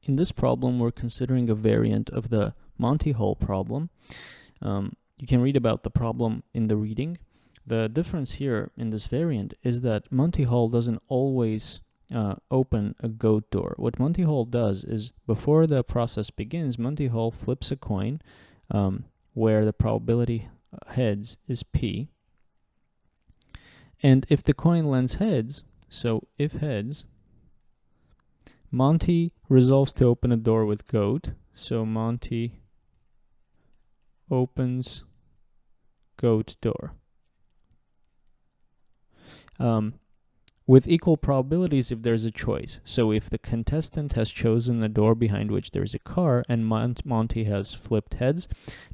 In this problem, we're considering a variant of the Monty Hall problem. You can read about the problem in the reading. The difference here in this variant is that Monty Hall doesn't always open a goat door. What Monty Hall does is, before the process begins, Monty Hall flips a coin where the probability heads is P. And if the coin lands heads, so if heads, Monty resolves to open a door with goat, so Monty opens goat door. With equal probabilities if there's a choice. So if the contestant has chosen a door behind which there's a car and Monty has flipped heads,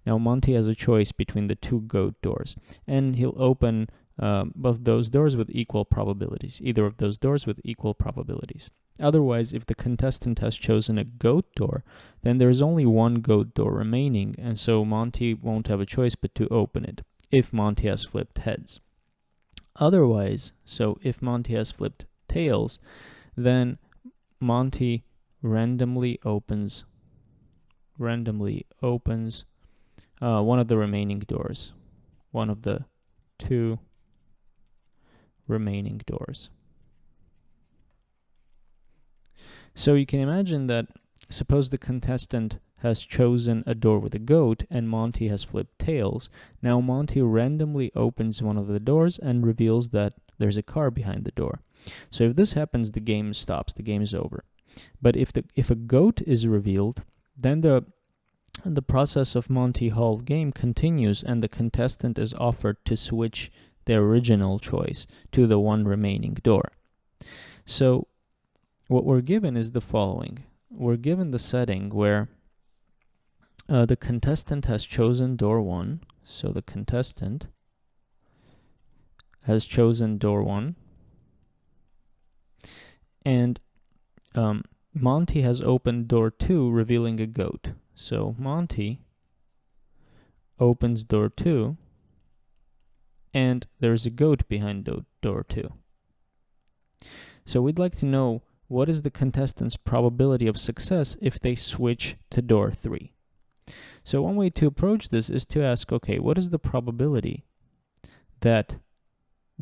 now Monty has a choice between the two goat doors, and he'll open both those doors with equal probabilities, either of those doors with equal probabilities. Otherwise, if the contestant has chosen a goat door, then there's only one goat door remaining, and so Monty won't have a choice but to open it, if Monty has flipped heads. Otherwise, so if Monty has flipped tails, then Monty randomly opens one of the remaining doors, one of the two remaining doors. So you can imagine that, suppose the contestant has chosen a door with a goat and Monty has flipped tails. Now Monty randomly opens one of the doors and reveals that there's a car behind the door. So if this happens, the game stops, the game is over. But if a goat is revealed, then the process of Monty Hall game continues and the contestant is offered to switch their original choice to the one remaining door. So what we're given is the following. We're given the setting where the contestant has chosen door 1. So the contestant has chosen door 1. And Monty has opened door 2, revealing a goat. So Monty opens door 2, and there's a goat behind door 2. So we'd like to know, what is the contestant's probability of success if they switch to door 3? So one way to approach this is to ask, okay, what is the probability that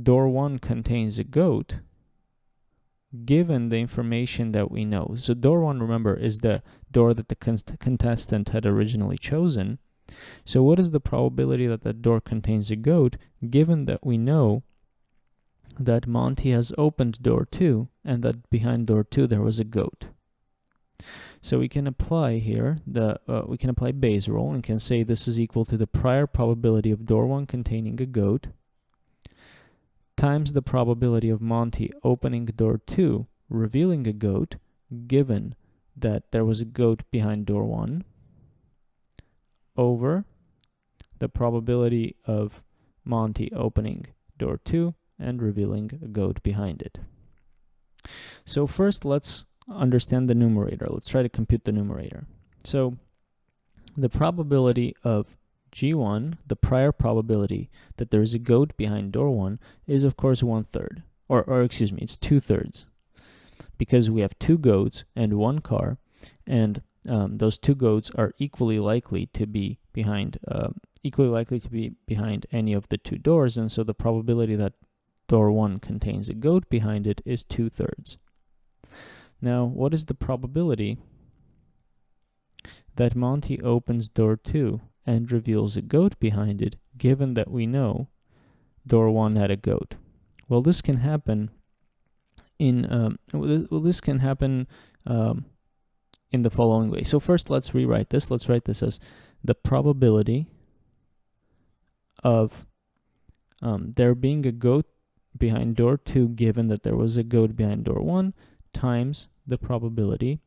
door 1 contains a goat given the information that we know? So door 1, remember, is the door that the contestant had originally chosen. So what is the probability that that door contains a goat given that we know that Monty has opened door 2 and that behind door 2 there was a goat? So we can apply here we can apply Bayes' rule and can say this is equal to the prior probability of door 1 containing a goat times the probability of Monty opening door 2 revealing a goat, given that there was a goat behind door 1, over the probability of Monty opening door 2 and revealing a goat behind it. So first, let's understand the numerator. Let's try to compute the numerator. So the probability of G1, the prior probability that there is a goat behind door 1, is of course 1/3, or excuse me, it's 2/3, because we have 2 goats and 1 car, and those 2 goats are equally likely to be behind any of the 2 doors, and so the probability that door 1 contains a goat behind it is 2/3. Now, what is the probability that Monty opens door 2 and reveals a goat behind it, given that we know door 1 had a goat? Well, this can happen in the following way. So first, let's rewrite this. Let's write this as the probability of there being a goat behind door 2, given that there was a goat behind door 1, times the probability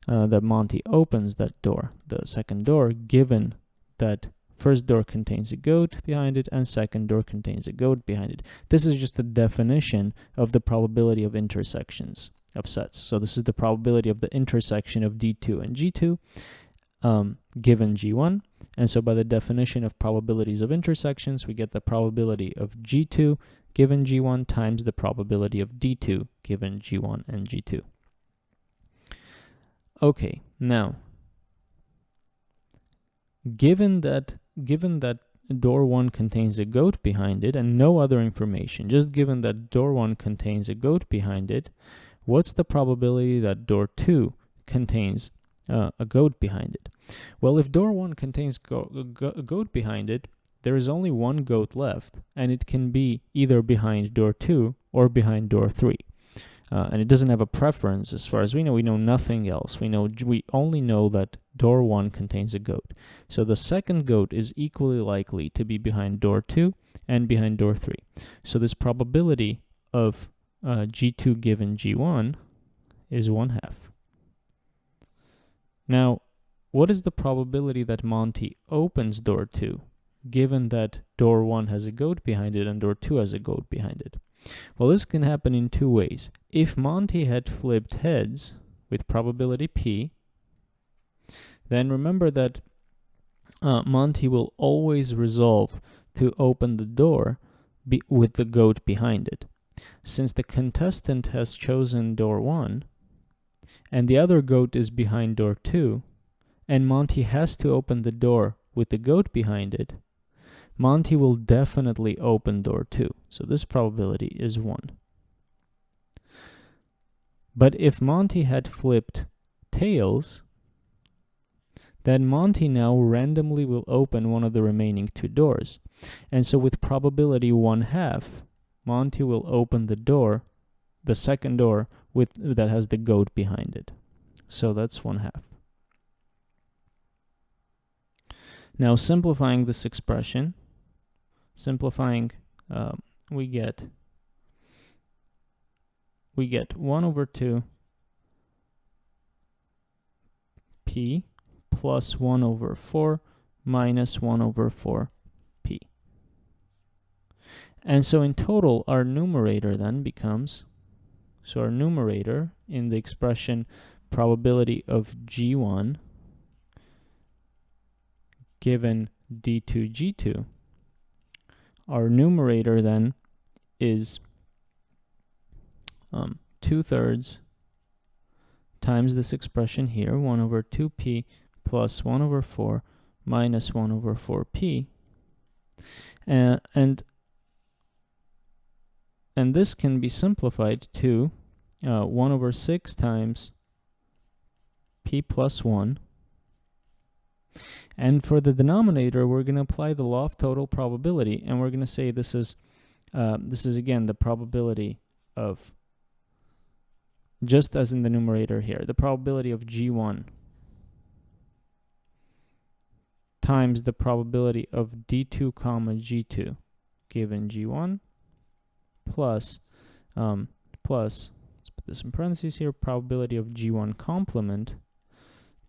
that Monty opens that door, the second door, given that first door contains a goat behind it and second door contains a goat behind it. This is just a definition of the probability of intersections of sets. So this is the probability of the intersection of D2 and G2 given G1. And so by the definition of probabilities of intersections, we get the probability of G2 given G1 times the probability of D2 given G1 and G2. Okay, now, given that door 1 contains a goat behind it and no other information, just given that door 1 contains a goat behind it, what's the probability that door 2 contains a goat behind it? Well, if door 1 contains a goat behind it, there is only one goat left, and it can be either behind door 2 or behind door 3. And it doesn't have a preference as far as we know. We know nothing else. We only know that door 1 contains a goat. So the second goat is equally likely to be behind door 2 and behind door 3. So this probability of G2 given G1 is 1/2. Now, what is the probability that Monty opens door 2, given that door 1 has a goat behind it and door 2 has a goat behind it? Well, this can happen in two ways. If Monty had flipped heads with probability P, then remember that Monty will always resolve to open the door with the goat behind it. Since the contestant has chosen door 1, and the other goat is behind door 2, and Monty has to open the door with the goat behind it, Monty will definitely open door 2. So this probability is 1. But if Monty had flipped tails, then Monty now randomly will open one of the remaining two doors. And so with probability 1/2, Monty will open the door, the second door, that has the goat behind it. So that's 1/2. Now simplifying this expression, we get 1/2 P plus 1/4 minus 1/4 P. And so in total, our numerator then becomes, so our numerator in the expression probability of G1 given D2 G2, our numerator then is 2/3 times this expression here, 1/2P plus 1/4 minus 1/4P. And this can be simplified to 1/6 times P plus 1. And for the denominator, we're going to apply the law of total probability, and we're going to say this is again the probability of, just as in the numerator here, the probability of G1 times the probability of D2 comma G2 given G1 plus, let's put this in parentheses here, probability of G1 complement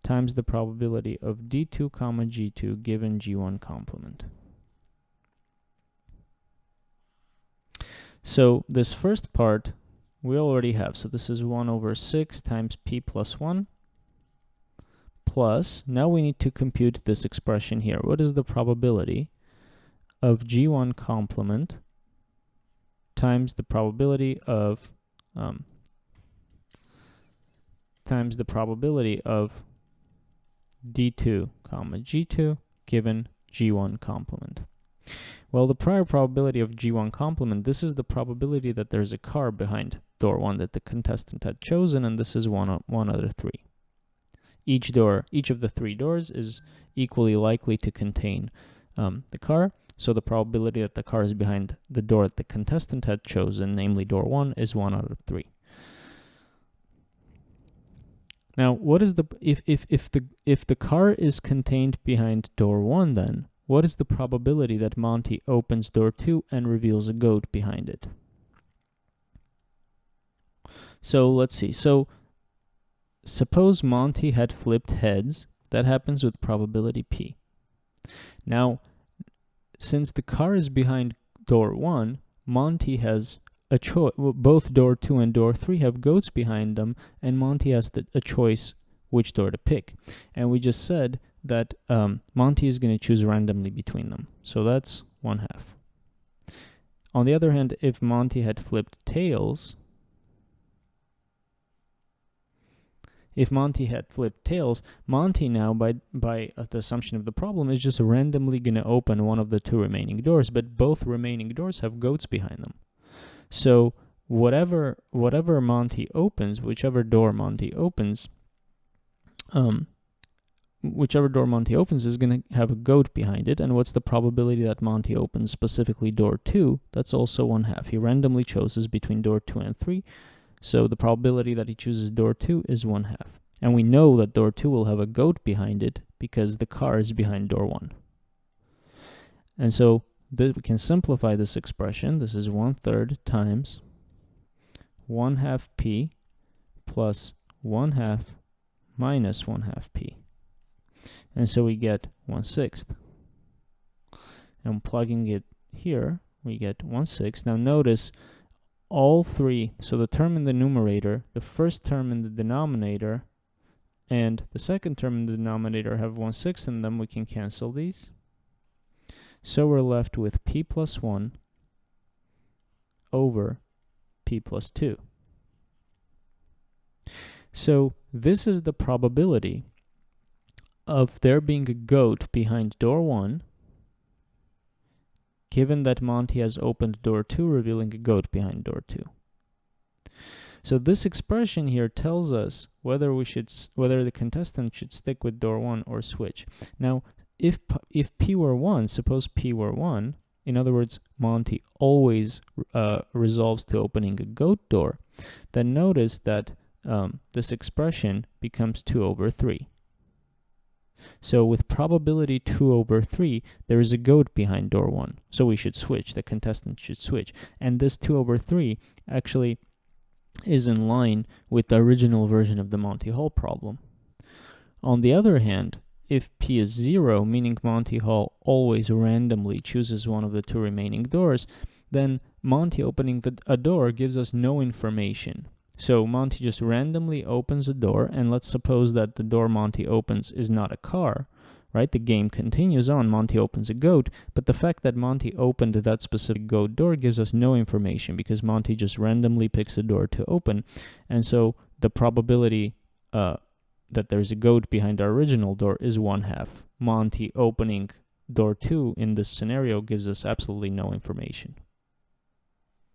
times the probability of D2 comma G2 given G1 complement. So this first part we already have. So this is 1/6 times P plus 1 plus, now we need to compute this expression here. What is the probability of G1 complement times the probability of D2 comma G2 given G1 complement? Well, the prior probability of G1 complement, this is the probability that there's a car behind door 1 that the contestant had chosen, and this is 1/3. Each of the 3 doors is equally likely to contain the car, so the probability that the car is behind the door that the contestant had chosen, namely door 1, is 1/3. Now, what is the if the car is contained behind door 1, then what is the probability that Monty opens door 2 and reveals a goat behind it? So let's see. So suppose Monty had flipped heads. That happens with probability P. Now, since the car is behind door 1, Monty has a choice. Both door 2 and door 3 have goats behind them, and Monty has a choice which door to pick. And we just said that Monty is going to choose randomly between them. So that's 1/2. On the other hand, if Monty had flipped tails, if Monty had flipped tails, Monty now, by the assumption of the problem, is just randomly going to open one of the two remaining doors, but both remaining doors have goats behind them. So whatever Monty opens, whichever door Monty opens is going to have a goat behind it. And what's the probability that Monty opens specifically door 2? That's also 1/2. He randomly chooses between door 2 and 3. So the probability that he chooses door 2 is 1/2. And we know that door 2 will have a goat behind it because the car is behind door 1. And so we can simplify this expression. This is 1/3 times 1/2 p plus 1/2 minus 1/2 p. And so we get 1/6. And plugging it here, we get 1/6. Now notice all three, so the term in the numerator, the first term in the denominator, and the second term in the denominator have 1/6 in them. We can cancel these. So we're left with p plus 1 over p plus 2. So this is the probability of there being a goat behind door 1, given that Monty has opened door 2, revealing a goat behind door 2. So this expression here tells us whether the contestant should stick with door 1 or switch. Now, if p were 1, suppose p were 1, in other words, Monty always resolves to opening a goat door, then notice that this expression becomes 2/3. So with probability 2/3, there is a goat behind door 1. So we should switch, the contestant should switch. And this 2/3 actually is in line with the original version of the Monty Hall problem. On the other hand, if p is 0, meaning Monty Hall always randomly chooses one of the two remaining doors, then Monty opening a door gives us no information. So Monty just randomly opens a door, and let's suppose that the door Monty opens is not a car, right? The game continues on, Monty opens a goat, but the fact that Monty opened that specific goat door gives us no information because Monty just randomly picks a door to open. And so the probability that there's a goat behind our original door is 1/2. Monty opening door 2 in this scenario gives us absolutely no information.